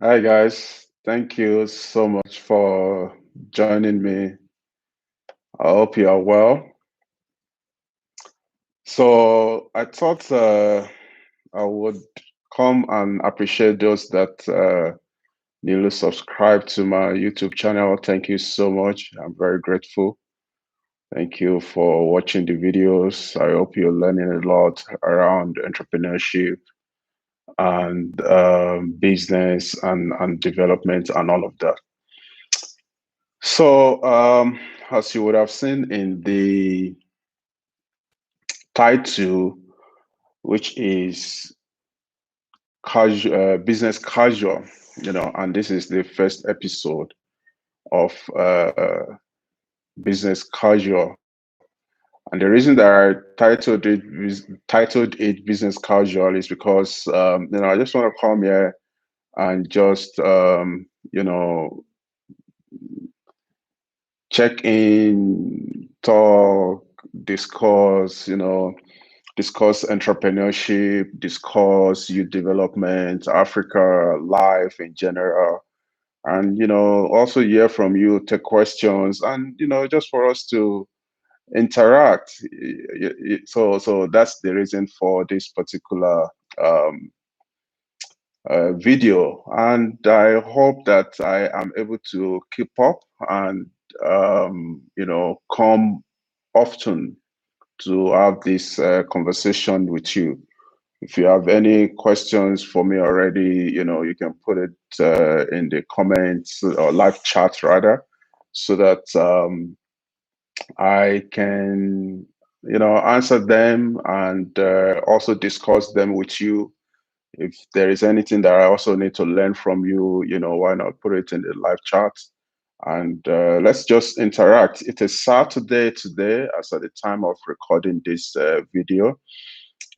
Hi guys, thank you so much for joining me. I hope you are well. So I thought I would come and appreciate those that newly subscribed to my YouTube channel. Thank you so much. I'm very grateful. Thank you for watching the videos. I hope you're learning a lot around entrepreneurship and business and development and all of that. So, as you would have seen in the title, which is business casual, and this is the first episode of business casual. And the reason that I titled it business casual is because I just want to come here and just check in, talk, discuss, discuss entrepreneurship, discuss youth development, Africa life in general, and also hear from you, take questions, and just for us to interact. So that's the reason for this particular um, video, and I hope that I am able to keep up and come often to have this conversation with you. If you have any questions for me already, you can put it in the comments or live chat rather, so that I can, answer them and also discuss them with you. If there is anything that I also need to learn from you, why not put it in the live chat? And let's just interact. It is Saturday today, as at the time of recording this video.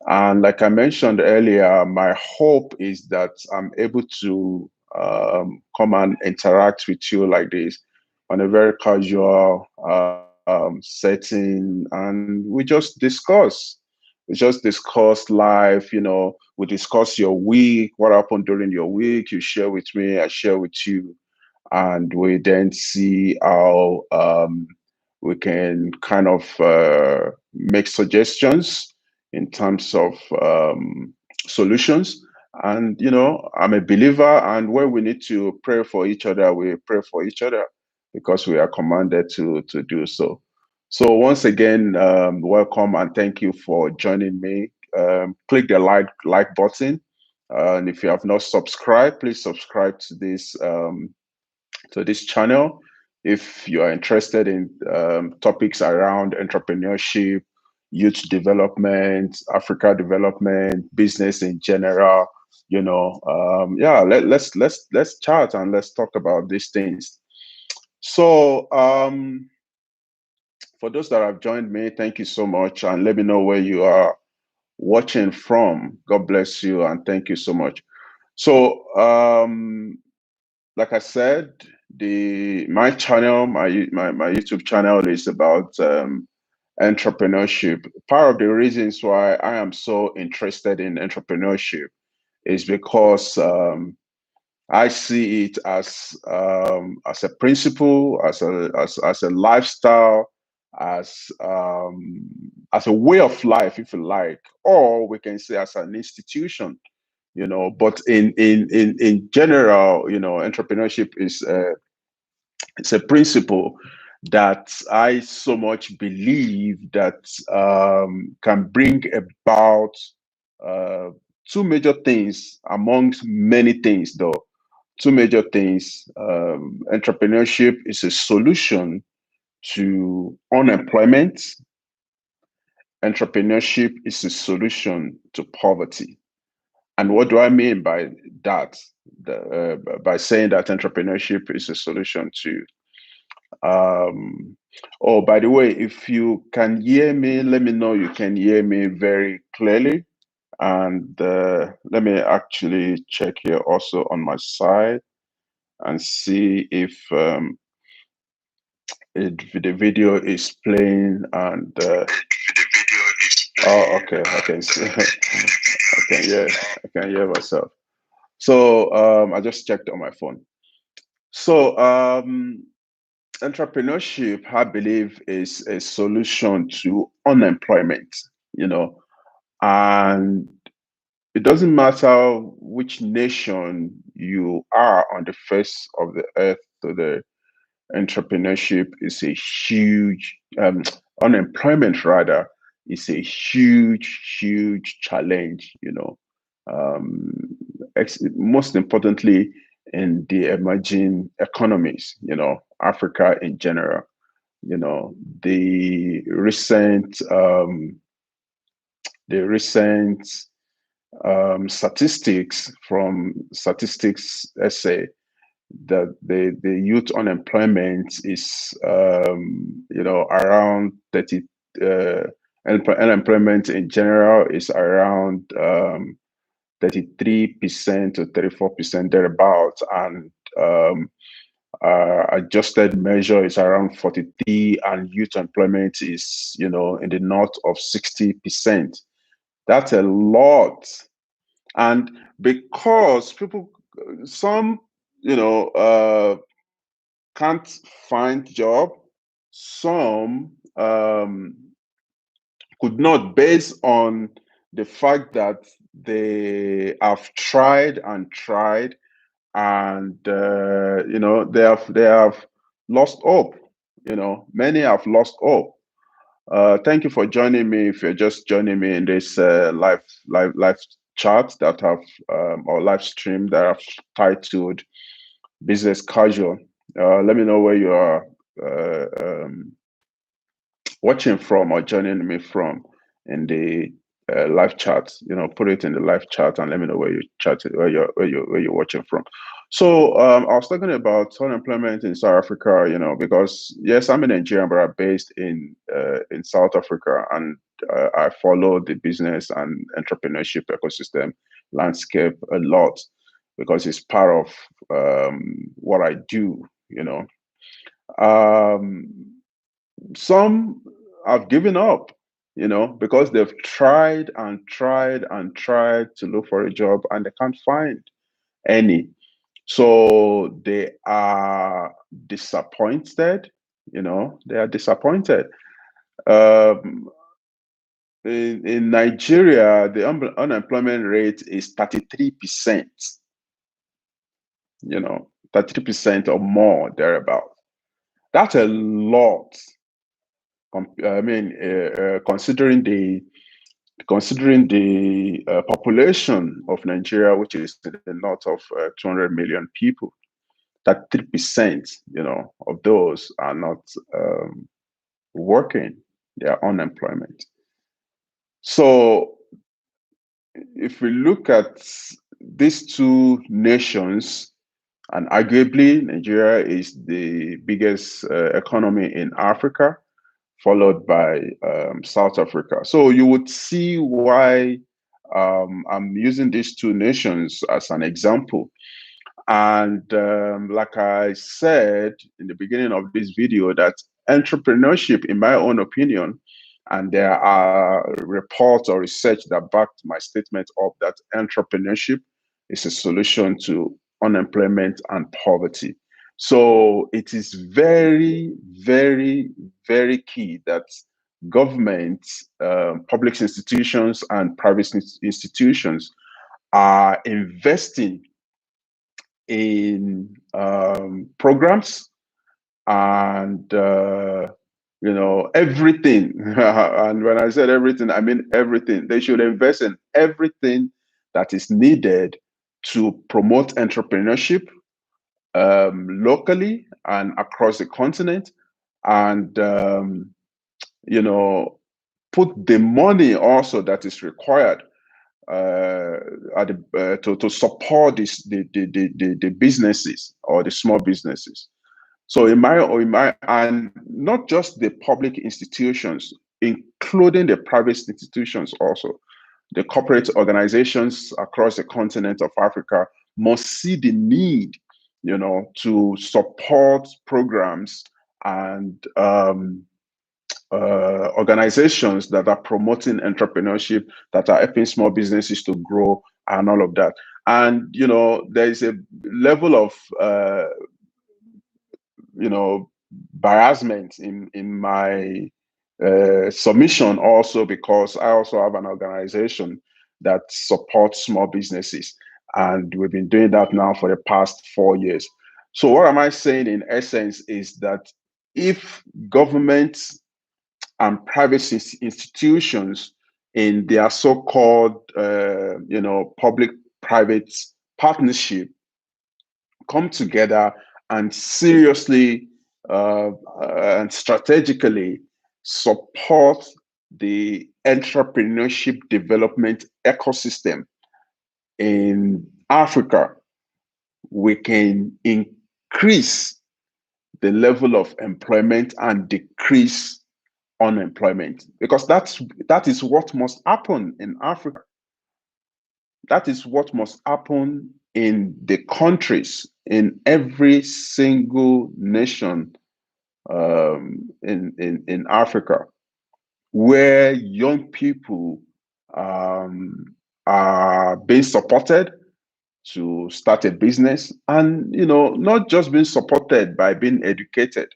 And like I mentioned earlier, my hope is that I'm able to come and interact with you like this on a very casual setting, and we just discuss. We just discuss life, we discuss your week, what happened during your week. You share with me, I share with you, and we then see how we can kind of make suggestions in terms of solutions. And I'm a believer, and where we need to pray for each other, we pray for each other because we are commanded to do so. So once again, welcome and thank you for joining me. Click the like button, and if you have not subscribed, please subscribe to this channel. If you are interested in topics around entrepreneurship, youth development, Africa development, business in general, yeah, let's chat and let's talk about these things. So, for those that have joined me, thank you so much, and let me know where you are watching from. God bless you, and thank you so much. So, like I said, the my channel, my YouTube channel is about entrepreneurship. Part of the reasons why I am so interested in entrepreneurship is because I see it as a principle, as a lifestyle, as a way of life, if you like, or we can say as an institution. But in general, entrepreneurship is it's a principle that I so much believe that can bring about uh, two major things amongst many things, though. Two major things. Entrepreneurship is a solution to unemployment. Entrepreneurship is a solution to poverty. And what do I mean by that? By saying that entrepreneurship is a solution to oh, by the way, if you can hear me, let me know you can hear me very clearly. And let me actually check here also on my side and see if the video is playing. And oh, okay, I can see. I can hear myself. So I just checked on my phone. So entrepreneurship, I believe, is a solution to unemployment. You know, and it doesn't matter which nation you are on the face of the earth. So the entrepreneurship is a huge unemployment rather is a huge challenge, um, most importantly in the emerging economies, Africa in general. The recent statistics from Statistics SA that the youth unemployment is around 30 uh, unemployment in general is around 33% to 34% thereabouts, and adjusted measure is around 43, and youth employment is in the north of 60%. That's a lot. And because people, some you know can't find job, some could not, based on the fact that they have tried and tried, and they have lost hope. Many have lost hope. Thank you for joining me. If you're just joining me in this live chat that have or live stream that I've titled "Business Casual." Let me know where you are watching from or joining me from in the live chat. Put it in the live chat and let me know where you chat, where you're watching from. So I was talking about unemployment in South Africa. Because yes, I'm in Nigeria, but I'm based in South Africa, and I follow the business and entrepreneurship ecosystem landscape a lot because it's part of what I do. Um, some have given up, because they've tried and tried and tried to look for a job and they can't find any. So they are disappointed, they are disappointed. Um, in Nigeria, the unemployment rate is 33%, 33% or more thereabout. That's a lot. I mean, considering the population of Nigeria, which is in the north of 200 million people, that 3%, of those are not working; they are unemployment. So, if we look at these two nations, and arguably Nigeria is the biggest economy in Africa, followed by South Africa. So you would see why I'm using these two nations as an example. And like I said in the beginning of this video, that entrepreneurship, in my own opinion, and there are reports or research that backed my statement up, that entrepreneurship is a solution to unemployment and poverty. So it is very, very, very key that governments, public institutions, and private institutions are investing in programs and everything. And when I said everything, I mean everything. They should invest in everything that is needed to promote entrepreneurship locally and across the continent, and put the money also that is required to support the businesses or the small businesses. So and not just the public institutions, including the private institutions also. The corporate organizations across the continent of Africa must see the need, to support programs and organizations that are promoting entrepreneurship, that are helping small businesses to grow, and all of that. And there is a level of embarrassment in my submission, also because I also have an organization that supports small businesses, and we've been doing that now for the past 4 years. So what am I saying in essence is that if governments and private institutions in their so-called public-private partnership come together and seriously and strategically support the entrepreneurship development ecosystem in Africa, we can increase the level of employment and decrease unemployment, because that is what must happen in Africa. That is what must happen in the countries, in every single nation in Africa, where young people are being supported to start a business, and not just being supported by being educated.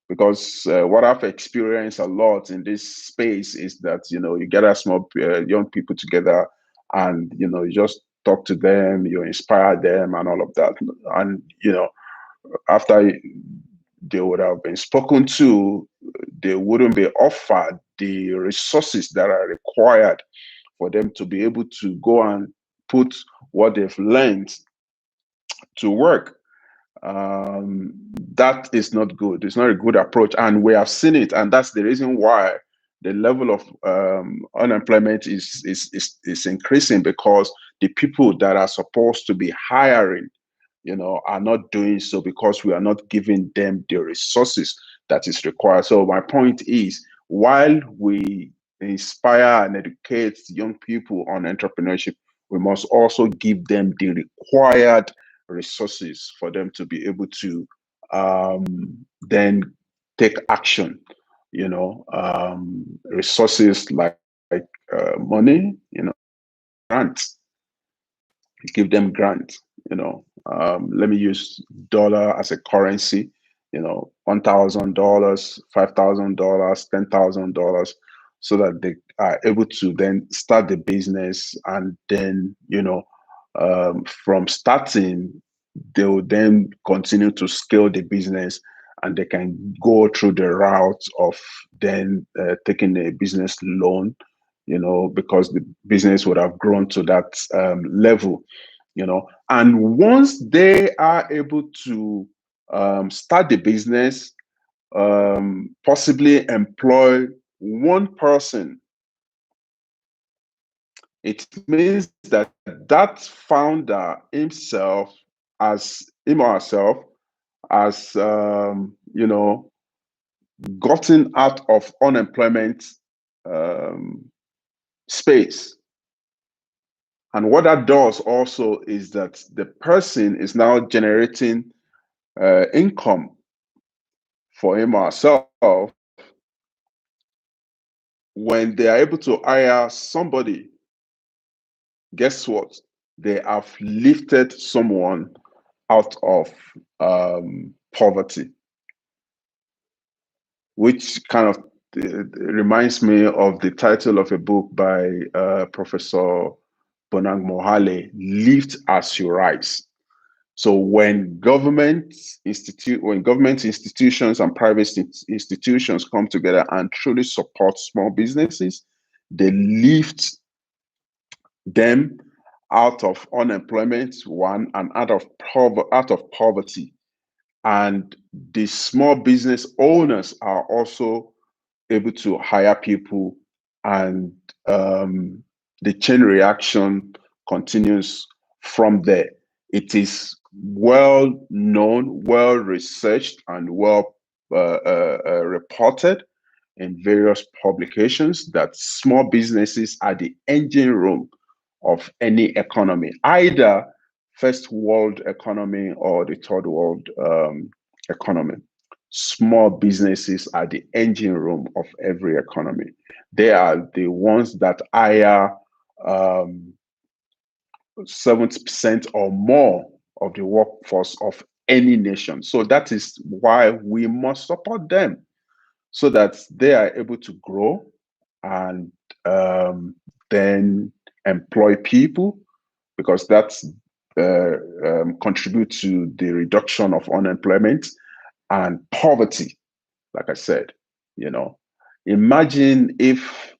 Because what I've experienced a lot in this space is that you gather small young people together, and you just talk to them, you inspire them, and all of that. And after they would have been spoken to, they wouldn't be offered the resources that are required for them to be able to go and put what they've learned to work. That is not good. It's not a good approach, and we have seen it, and that's the reason why the level of unemployment is increasing, because the people that are supposed to be hiring are not doing so, because we are not giving them the resources that is required. So my point is, while we inspire and educate young people on entrepreneurship, we must also give them the required resources for them to be able to then take action. Resources like money, grants. Give them grants. Let me use dollar as a currency. $1,000, $5,000, $10,000, so that they are able to then start the business, and then from starting, they will then continue to scale the business, and they can go through the route of then taking a business loan, because the business would have grown to that level. And once they are able to start the business, possibly employ one person, it means that that founder himself, as him or herself, has gotten out of unemployment space. And what that does also is that the person is now generating income for him or herself. When they are able to hire somebody, guess what? They have lifted someone out of poverty, which kind of reminds me of the title of a book by Professor Bonang Mohale, Lift as You Rise. So when government institutions and private institutions come together and truly support small businesses, they lift them out of unemployment, one, and out of poverty. And the small business owners are also able to hire people, and the chain reaction continues from there. It is well known, well researched, and well reported in various publications that small businesses are the engine room of any economy, either first world economy or the third world economy. Small businesses are the engine room of every economy. They are the ones that hire 70% or more of the workforce of any nation. So that is why we must support them so that they are able to grow and then employ people, because that's contribute to the reduction of unemployment and poverty. Like I said, imagine if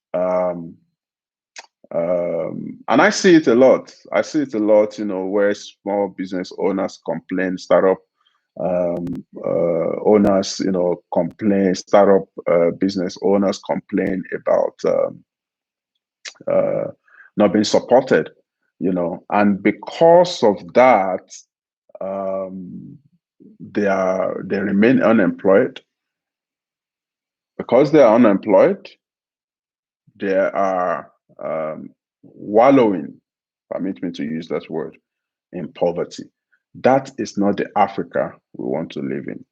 and I see it a lot. I see it a lot, where small business owners complain, startup owners, complain, startup business owners complain about uh, not being supported, and because of that, they remain unemployed. Because they are unemployed, they are wallowing, permit me to use that word, in poverty. That is not the Africa we want to live in.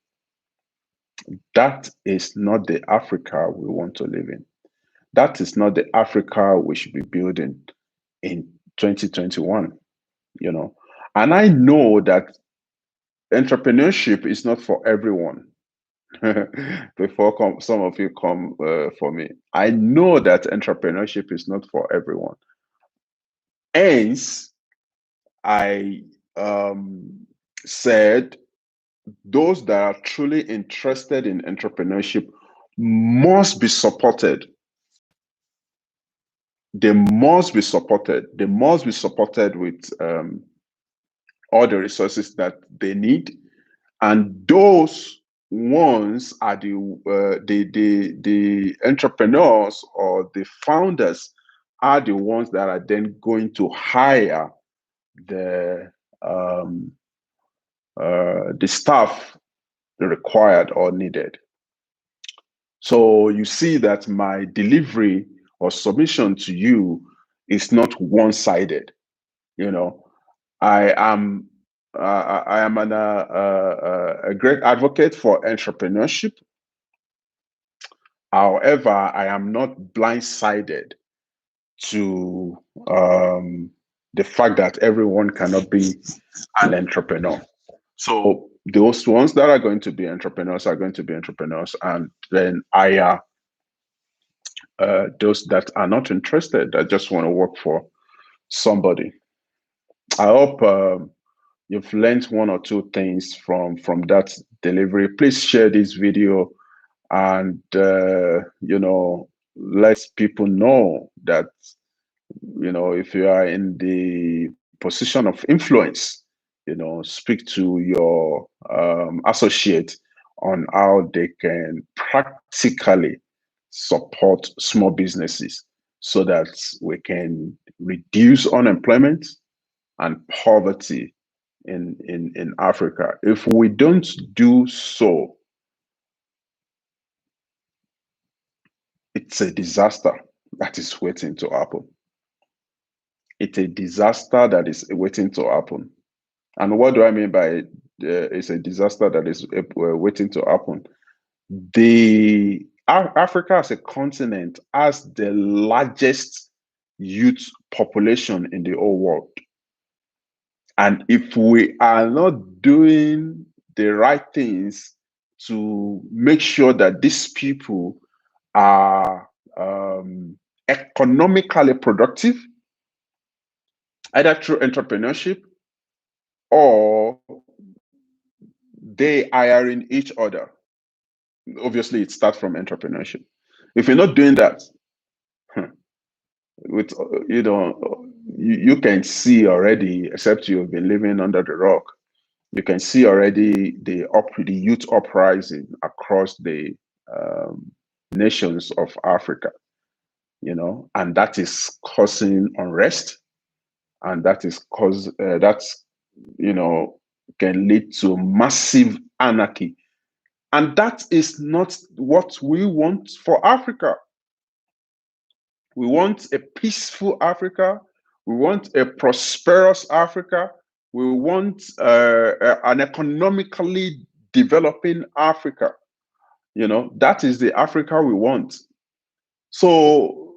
That is not the Africa we want to live in. That is not the Africa we should be building in 2021, And I know that entrepreneurship is not for everyone. Before some of you come for me, I know that entrepreneurship is not for everyone. Hence, I said those that are truly interested in entrepreneurship must be supported. They must be supported. They must be supported with all the resources that they need, and those ones are the entrepreneurs or the founders are the ones that are then going to hire the staff required or needed. So you see that my delivery or submission to you is not one-sided. I am a great advocate for entrepreneurship. However, I am not blindsided to the fact that everyone cannot be an entrepreneur. So those ones that are going to be entrepreneurs are going to be entrepreneurs, and then hire those that are not interested, that just want to work for somebody. I hope you've learned one or two things from that delivery. Please share this video and let people know that if you are in the position of influence, speak to your associate on how they can practically support small businesses so that we can reduce unemployment and poverty in Africa. If we don't do so, it's a disaster that is waiting to happen. It's a disaster that is waiting to happen. And what do I mean by it's a disaster that is waiting to happen? Africa as a continent has the largest youth population in the whole world. And if we are not doing the right things to make sure that these people are economically productive, either through entrepreneurship or they hiring each other. Obviously, it starts from entrepreneurship. If you're not doing that, with you can see already, except you've been living under the rock, you can see already the youth uprising across the nations of Africa, and that is causing unrest, and that is can lead to massive anarchy, and that is not what we want for Africa. We want a peaceful Africa. We want a prosperous Africa. We want an economically developing Africa. That is the Africa we want. So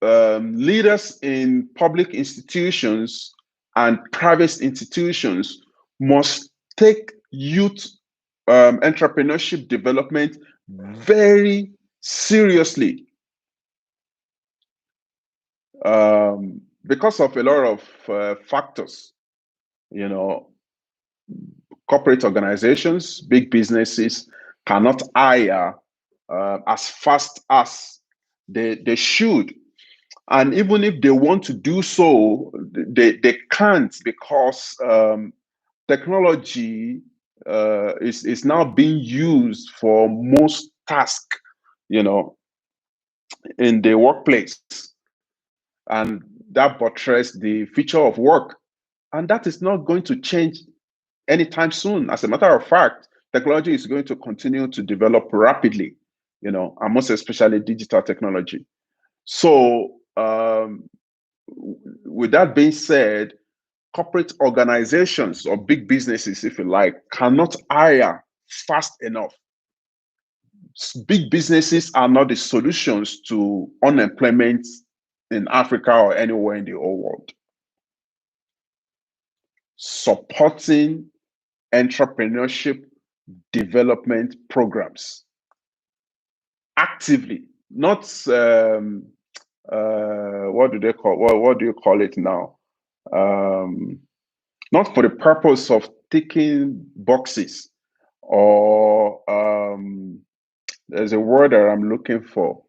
leaders in public institutions and private institutions must take youth entrepreneurship development very seriously, because of a lot of factors. You know, corporate organizations, big businesses cannot hire as fast as they should. And even if they want to do so, they can't, because technology is now being used for most tasks, you know, in the workplace. And that buttresses the future of work. And that is not going to change anytime soon. As a matter of fact, technology is going to continue to develop rapidly, you know, and most especially digital technology. So, with that being said, corporate organizations or big businesses, if you like, cannot hire fast enough. Big businesses are not the solutions to unemployment in Africa or anywhere in the whole world. Supporting entrepreneurship development programs actively, not what do they call, what do you call it now? Not for the purpose of ticking boxes, or there's a word that I'm looking for,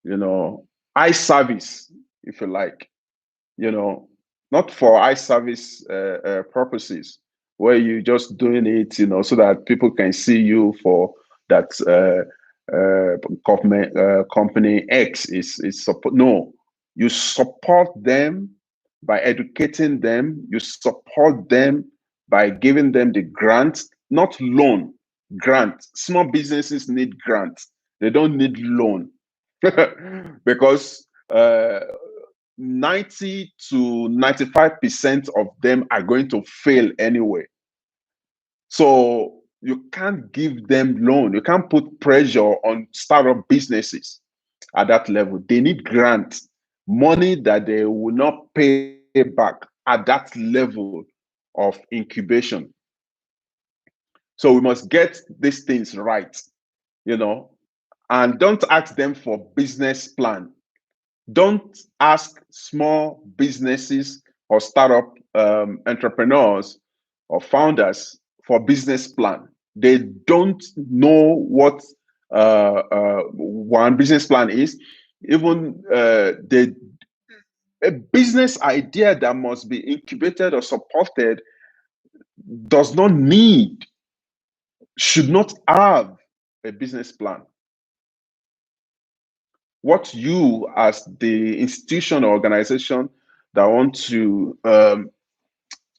you know, eye service, if you like, you know, not for eye service purposes, where you just doing it, you know, so that people can see you for that government company X is support. No, you support them by educating them. You support them by giving them the grant, not loan. Grant. Small businesses need grants. They don't need loan. Because 90 to 95% of them are going to fail anyway. So you can't give them loan. You can't put pressure on startup businesses at that level. They need grants, money that they will not pay back at that level of incubation. So we must get these things right, you know, and don't ask them for business plan. Don't ask small businesses or startup entrepreneurs or founders for business plan. They don't know what one business plan is. Even a business idea that must be incubated or supported does not need, should not have a business plan. What you, as the institution or organization that want to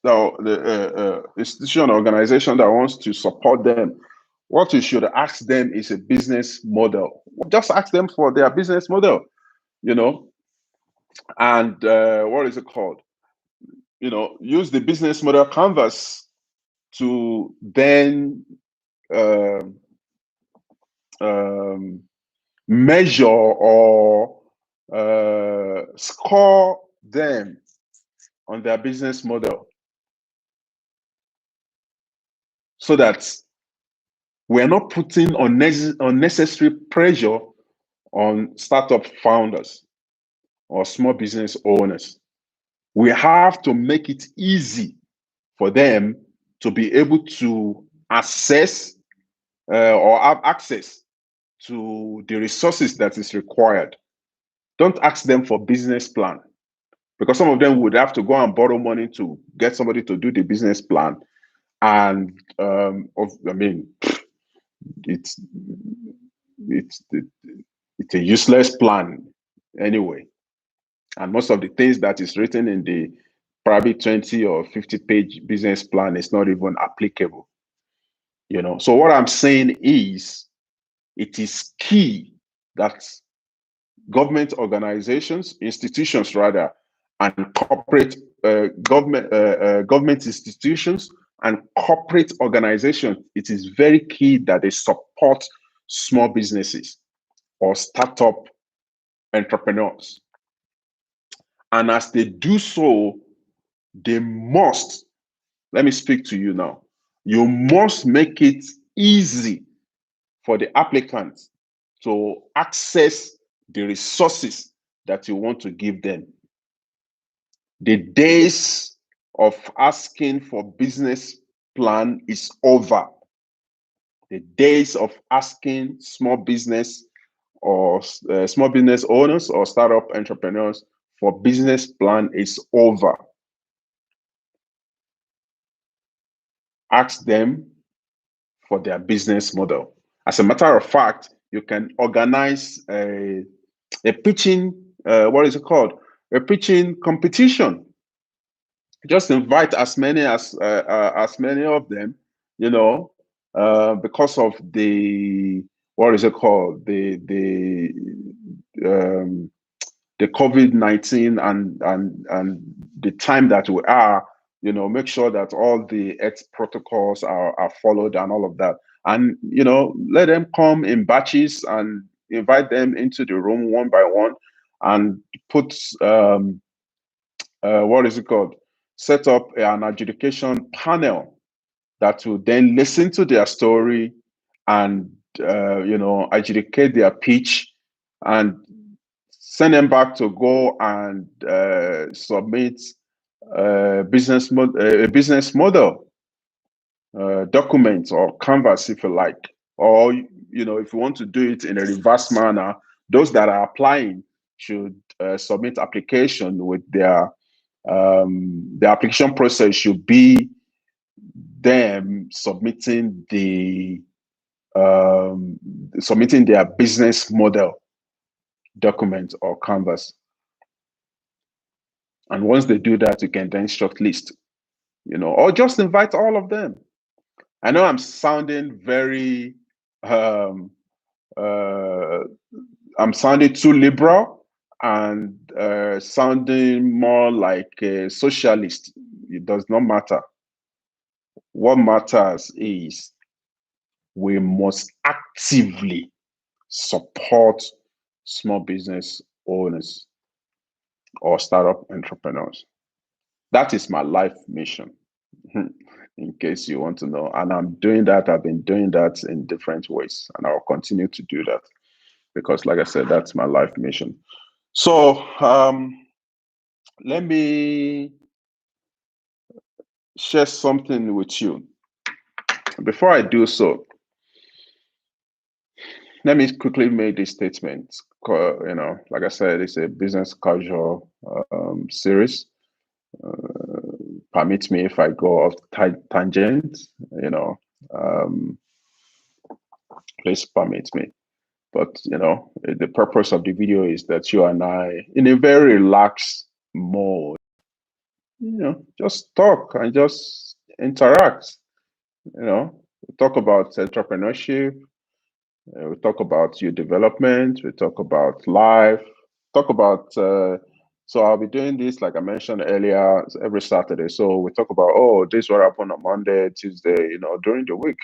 the institution or organization that wants to support them, what you should ask them is a business model. Just ask them for their business model, you know, and what is it called? You know, use the business model canvas to then um, um, measure or score them on their business model, so that we're not putting unnecessary pressure on startup founders or small business owners. We have to make it easy for them to be able to assess or have access to the resources that is required. Don't ask them for business plan, because some of them would have to go and borrow money to get somebody to do the business plan. And I mean, it's it's it's a useless plan anyway. And most of the things that is written in the probably 20 or 50-page business plan is not even applicable. You know, so what I'm saying is, it is key that government organizations, institutions rather, and corporate government institutions and corporate organizations, it is very key that they support small businesses or startup entrepreneurs. And as they do so, they must, let me speak to you now. You must make it easy for the applicant to access the resources that you want to give them. The days of asking for business plan is over. The days of asking small business or small business owners or startup entrepreneurs for business plan is over. Ask them for their business model. As a matter of fact, you can organize a pitching, what is it called? A pitching competition. Just invite as many of them, because of the, what is it called? The COVID-19 and the time that we are, make sure that all the X protocols are followed and all of that. And, let them come in batches and invite them into the room one by one and put, what is it called? Set up an adjudication panel that will then listen to their story and, adjudicate their pitch and send them back to go and submit a business model document or canvas, if you like. Or, if you want to do it in a reverse manner, those that are applying should submit application with the application process should be them submitting their business model document or canvas. And once they do that, you can then shortlist, or just invite all of them. I know I'm sounding very, I'm sounding too liberal and sounding more like a socialist. It does not matter. What matters is we must actively support small business owners or startup entrepreneurs. That is my life mission, in case you want to know. And I'm doing that. I've been doing that in different ways, and I'll continue to do that because, like I said, that's my life mission. So let me share something with you. Before I do so, let me quickly make this statement. Like I said, it's a business casual series. Permit me if I go off tangent, please permit me. But, the purpose of the video is that you and I, in a very relaxed mode, just talk and just interact. We talk about entrepreneurship, we talk about your development, we talk about life, talk about, so I'll be doing this, like I mentioned earlier, every Saturday. So we talk about, this what happened on Monday, Tuesday, during the week.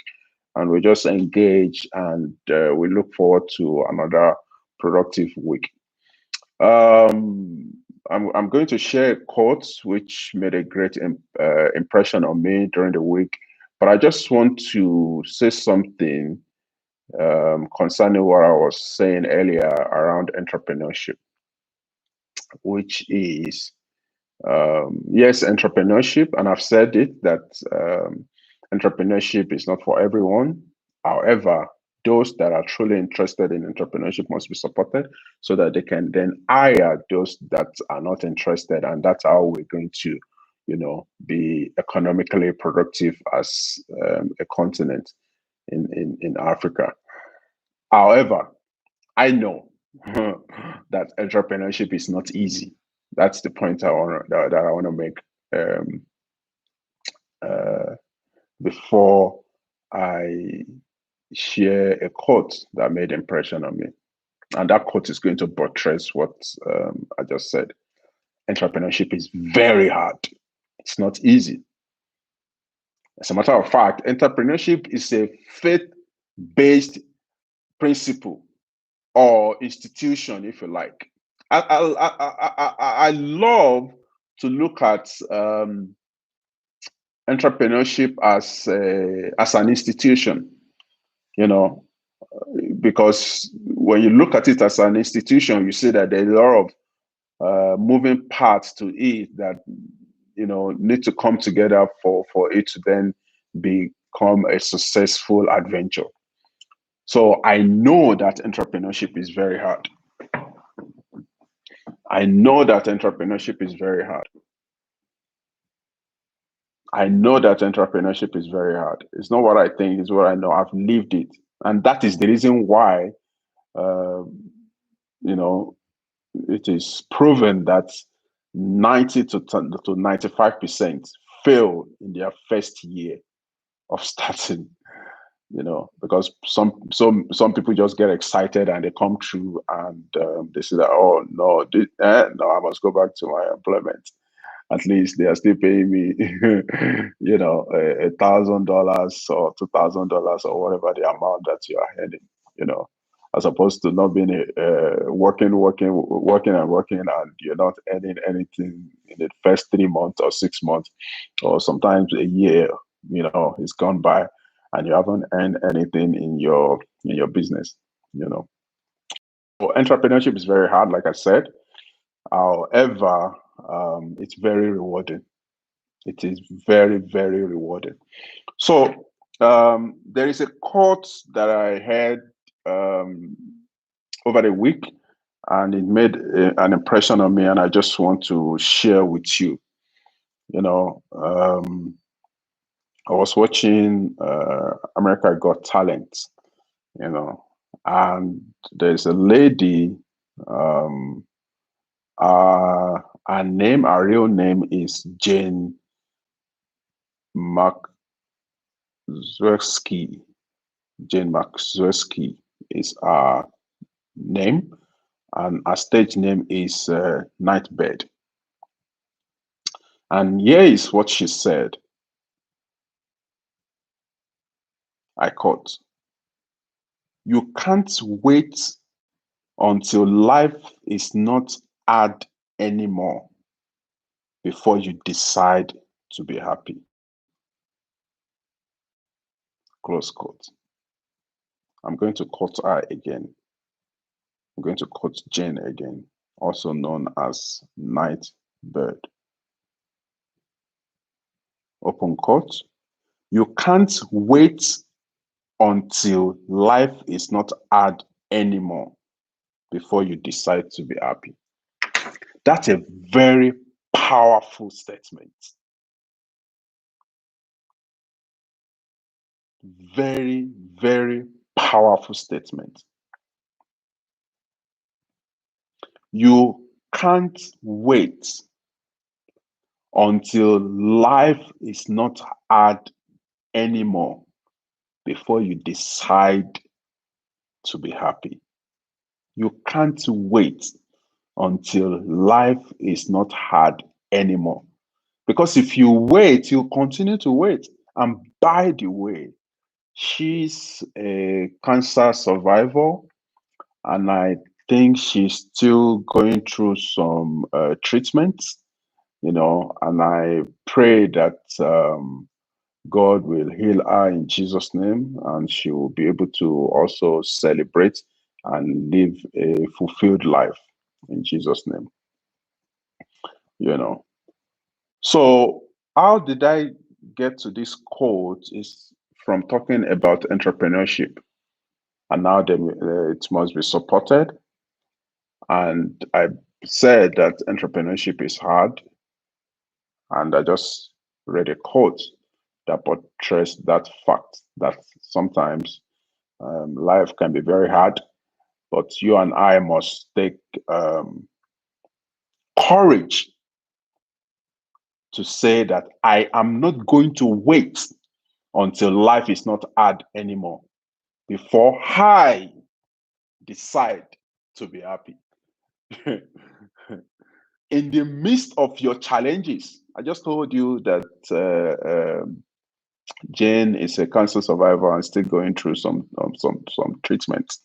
And we just engage and we look forward to another productive week. I'm going to share a quote which made a great impression on me during the week, but I just want to say something concerning what I was saying earlier around entrepreneurship, which is, yes, entrepreneurship, and I've said it, that entrepreneurship is not for everyone. However, those that are truly interested in entrepreneurship must be supported so that they can then hire those that are not interested. And that's how we're going to, be economically productive as a continent in Africa. However, I know that entrepreneurship is not easy. That's the point that I want to make before I share a quote that made impression on me. And that quote is going to buttress what I just said. Entrepreneurship is very hard. It's not easy. As a matter of fact, entrepreneurship is a faith-based principle or institution, if you like. I love to look at entrepreneurship as an institution, you know, because when you look at it as an institution, you see that there's a lot of moving parts to it that need to come together for it to then become a successful adventure. So I know that entrepreneurship is very hard. I know that entrepreneurship is very hard. I know that entrepreneurship is very hard. It's not what I think, it's what I know. I've lived it. And that is the reason why, uh, you know, it is proven that 90 to 95% fail in their first year of starting, because some people just get excited and they come through and they say that, oh, no, no, I must go back to my employment. At least they are still paying me, $1,000 or $2,000 or whatever the amount that you are earning, as opposed to not being working and working, and you're not earning anything in the first 3 months or 6 months, or sometimes a year, it's gone by, and you haven't earned anything in your business, So entrepreneurship is very hard, like I said. However, it's very rewarding. It is very, very rewarding. So there is a quote that I heard over the week, and it made an impression on me, and I just want to share with you. I was watching America Got Talent, and there's a lady. Her real name is Jane Maxwellski. Jane Maxwellski is her name, and her stage name is Nightbird. And here is what she said. I quote, "You can't wait until life is not hard anymore before you decide to be happy." Close quote. I'm going to quote her again. I'm going to quote Jane again, also known as Nightbird. Open quote. "You can't wait until life is not hard anymore before you decide to be happy." That's a very powerful statement. Very, very powerful statement. You can't wait until life is not hard anymore before you decide to be happy. You can't wait until life is not hard anymore. Because if you wait, you continue to wait. And by the way, she's a cancer survivor, and I think she's still going through some treatments, and I pray that God will heal her in Jesus' name, and she will be able to also celebrate and live a fulfilled life in Jesus' name. So how did I get to this quote is from talking about entrepreneurship, and now it must be supported. And I said that entrepreneurship is hard, and I just read a quote that portrays that fact, that sometimes life can be very hard, but you and I must take courage to say that I am not going to wait until life is not hard anymore before I decide to be happy. In the midst of your challenges, I just told you that Jane is a cancer survivor and still going through some treatment.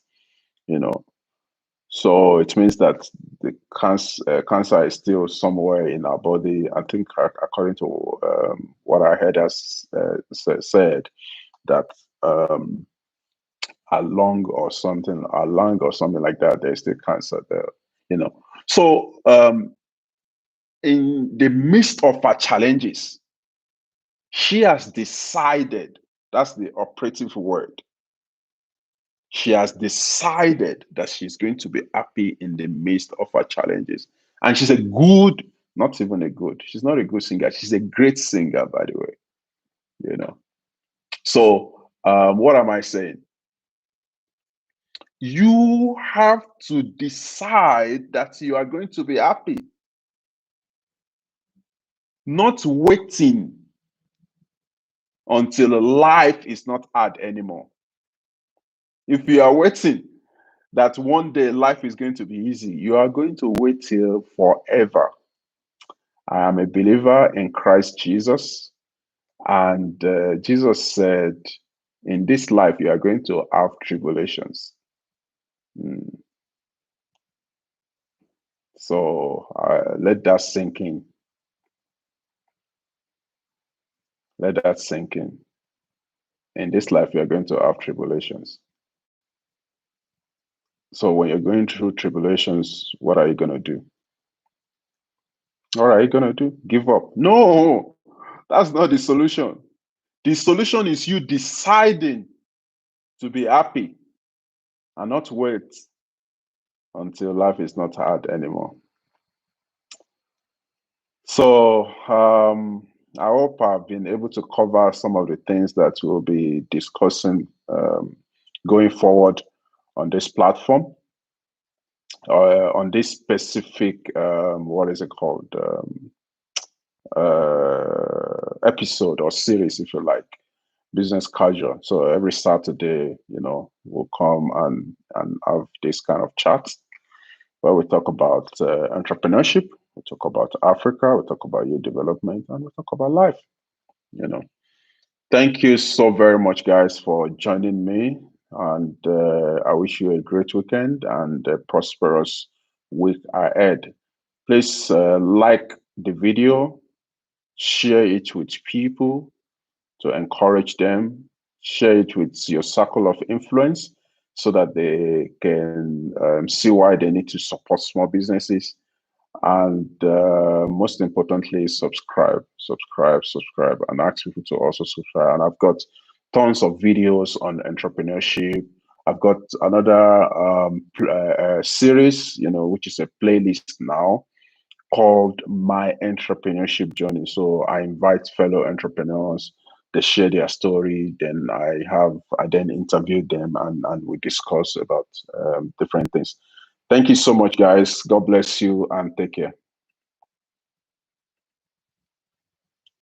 So it means that the cancer is still somewhere in our body. I think, according to what I heard us said, that um, a lung or something like that, there's still cancer there. You know. So in the midst of her challenges, she has decided. That's the operative word. She has decided that she's going to be happy in the midst of her challenges. And she's a good, not even a good, she's not a good singer. She's a great singer, by the way. You know. So what am I saying? You have to decide that you are going to be happy, not waiting until life is not hard anymore. If you are waiting that one day life is going to be easy, you are going to wait till forever. I am a believer in Christ Jesus, and Jesus said, in this life, you are going to have tribulations. Mm. So let that sink in. Let that sink in. In this life, you are going to have tribulations. So when you're going through tribulations, what are you going to do? What are you going to do? Give up? No, that's not the solution. The solution is you deciding to be happy and not wait until life is not hard anymore. So I hope I've been able to cover some of the things that we'll be discussing going forward on this platform, on this specific, what is it called, episode or series, if you like, business casual. So every Saturday, we'll come and have this kind of chat where we talk about entrepreneurship, we talk about Africa, we talk about youth development, and we talk about life. Thank you so very much, guys, for joining me. And I wish you a great weekend and a prosperous week ahead. Please like the video, share it with people to encourage them, share it with your circle of influence so that they can see why they need to support small businesses. And most importantly, subscribe, and ask people to also subscribe. And I've got tons of videos on entrepreneurship. I've got another series, which is a playlist now called My Entrepreneurship Journey. So I invite fellow entrepreneurs, they share their story, then I then interview them and we discuss about different things. Thank you so much, guys. God bless you and take care.